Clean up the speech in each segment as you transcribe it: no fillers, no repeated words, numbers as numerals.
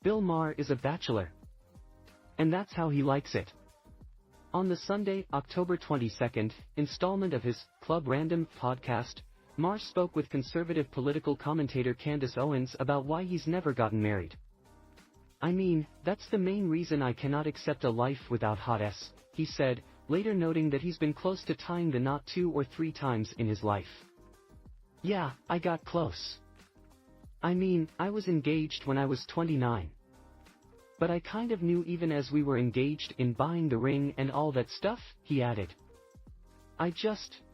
Bill Maher is a bachelor. And that's how he likes it. On the Sunday, October 22nd, installment of his Club Random podcast, Maher spoke with conservative political commentator Candace Owens about why he's never gotten married. "I mean, that's the main reason I cannot accept a life without hot s," he said, later noting that he's been close to tying the knot 2 or 3 times in his life. "Yeah, I got close. I mean, I was engaged when I was 29. But I kind of knew even as we were engaged in buying the ring and all that stuff," he added.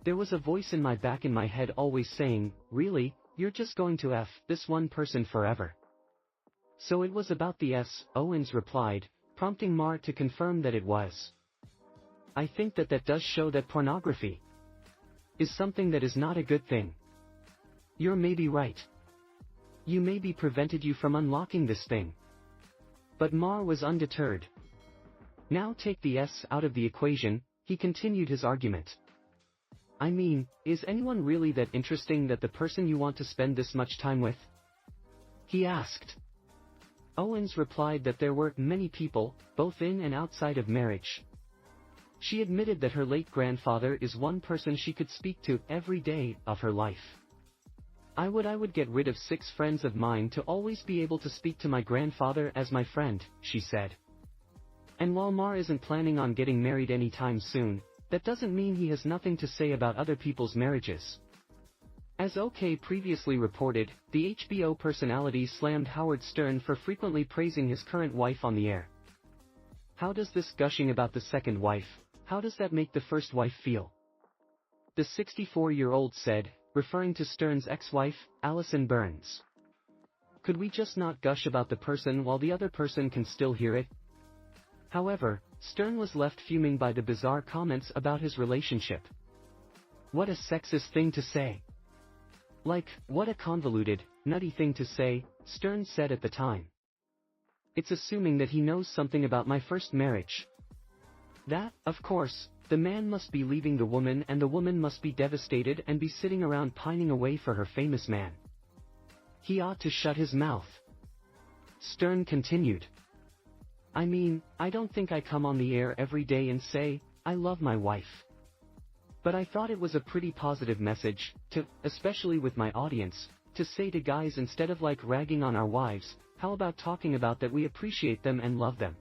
There was a voice in my head always saying, "Really, you're just going to F this one person forever." "So it was about the S," Owens replied, prompting Maher to confirm that it was. "I think that does show that pornography is something that is not a good thing. You're maybe right. You maybe prevented you from unlocking this thing." But Maher was undeterred. "Now take the S out of the equation," he continued his argument. "I mean, is anyone really that interesting that the person you want to spend this much time with?" he asked. Owens replied that there were many people, both in and outside of marriage. She admitted that her late grandfather is one person she could speak to every day of her life. I would get rid of 6 friends of mine to always be able to speak to my grandfather as my friend," she said. And while Maher isn't planning on getting married anytime soon, that doesn't mean he has nothing to say about other people's marriages. As OK previously reported, the HBO personality slammed Howard Stern for frequently praising his current wife on the air. "How does this gushing about the second wife, how does that make the first wife feel?" the 64-year-old said, referring to Stern's ex-wife, Alison Burns. "Could we just not gush about the person while the other person can still hear it?" However, Stern was left fuming by the bizarre comments about his relationship. "What a sexist thing to say. Like, what a convoluted, nutty thing to say," Stern said at the time. "It's assuming that he knows something about my first marriage. That, of course, the man must be leaving the woman and the woman must be devastated and be sitting around pining away for her famous man. He ought to shut his mouth." Stern continued. "I mean, I don't think I come on the air every day and say, I love my wife. But I thought it was a pretty positive message, especially with my audience, to say to guys instead of like ragging on our wives, how about talking about that we appreciate them and love them."